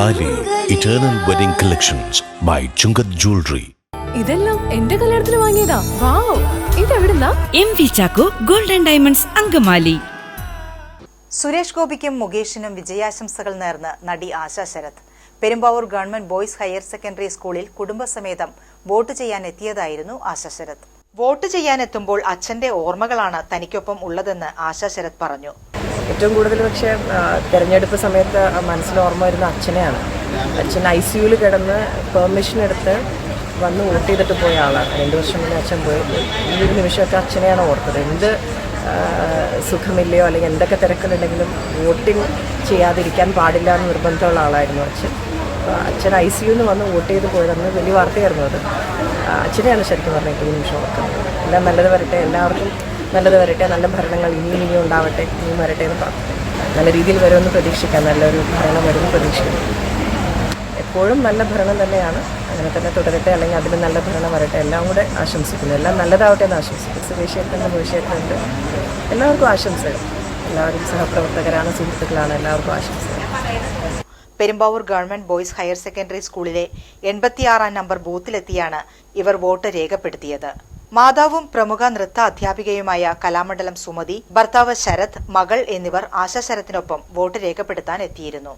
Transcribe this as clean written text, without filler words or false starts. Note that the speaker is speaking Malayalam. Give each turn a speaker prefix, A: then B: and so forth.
A: താലി eternal wedding collections by Chungath jewellery.
B: ഇതെല്ലാം എന്റെ കല്യാണത്തിന് വാങ്ങിയതാ. വാവ്, ഇതെവിടുന്നാ?
C: MV Chacko golden diamonds Angamaly.
D: Suresh ഗോപിക്കും മുകേഷിനും വിജയാശംസകൾ നേർന്ന് നടി Asha Sarath. Perumbavoor government boys higher secondary സ്കൂളിൽ കുടുംബസമേതം വോട്ട് ചെയ്യാൻ എത്തിയതായിരുന്നു ആശാ ശരത്. വോട്ട് ചെയ്യാനെത്തുമ്പോൾ അച്ഛന്റെ ഓർമ്മകളാണ് തനിക്കൊപ്പം ഉള്ളതെന്ന് ആശാ ശരത് പറഞ്ഞു.
E: ഏറ്റവും കൂടുതൽ പക്ഷേ തിരഞ്ഞെടുപ്പ് സമയത്ത് മനസ്സിൽ ഓർമ്മ വരുന്ന അച്ഛനെയാണ്. അച്ഛൻ ICUവിൽ കിടന്ന് പെർമിഷൻ എടുത്ത് വന്ന് വോട്ട് ചെയ്തിട്ട് പോയ ആളാണ്. 2 വർഷം മുന്നേ അച്ഛൻ പോയി. ഈ ഒരു നിമിഷമൊക്കെ അച്ഛനെയാണ് ഓർത്തത്. എന്ത് സുഖമില്ലയോ അല്ലെങ്കിൽ എന്തൊക്കെ തിരക്കുകളുണ്ടെങ്കിലും വോട്ടിംഗ് ചെയ്യാതിരിക്കാൻ പാടില്ല എന്ന് നിർബന്ധമുള്ള ആളായിരുന്നു അച്ഛൻ. അച്ഛൻ ICUവിൽ നിന്ന് വന്ന് വോട്ട് ചെയ്ത് പോയതെന്ന് വലിയ വാർത്തയായിരുന്നു അത്. അച്ഛനെയാണ് ശരിക്കും പറഞ്ഞിട്ട് ഈ നിമിഷം ഓർക്കുന്നത്. എല്ലാം നല്ലത് വരട്ടെ, എല്ലാവർക്കും നല്ലത് വരട്ടെ, നല്ല ഭരണങ്ങൾ ഇനിയും ഉണ്ടാവട്ടെ, ഇനിയും വരട്ടെ എന്ന് പ്രാർത്ഥിക്കും. നല്ല രീതിയിൽ വരുമെന്ന് പ്രതീക്ഷിക്കാം. നല്ലൊരു ഭരണം വരുമെന്ന് പ്രതീക്ഷിക്കുന്നു. എപ്പോഴും നല്ല ഭരണം തന്നെയാണ്, അങ്ങനെ തന്നെ തുടരട്ടെ, അല്ലെങ്കിൽ അതിന് നല്ല ഭരണം വരട്ടെ, എല്ലാം കൂടെ ആശംസിക്കുന്നു. എല്ലാം നല്ലതാവട്ടെ എന്ന് ആശംസിക്കുന്നു. സുരേഷേട്ടൻ്റെ മുകേഷേട്ടനുണ്ട്, എല്ലാവർക്കും ആശംസകൾ. എല്ലാവരും സഹപ്രവർത്തകരാണ്, സുഹൃത്തുക്കളാണ്, എല്ലാവർക്കും ആശംസകൾ.
D: Perumbavoor government boys higher secondary സ്കൂളിലെ 86-ാം നമ്പർ ബൂത്തിലെത്തിയാണ് ഇവർ വോട്ട് രേഖപ്പെടുത്തിയത്. മാതാവും പ്രമുഖ നൃത്ത അധ്യാപികയുമായ കലാമണ്ഡലം സുമതി, ഭർത്താവ് ശരത്, മകൾ എന്നിവർ ആശാ ശരത്തിനൊപ്പം വോട്ട് രേഖപ്പെടുത്താൻ എത്തിയിരുന്നു.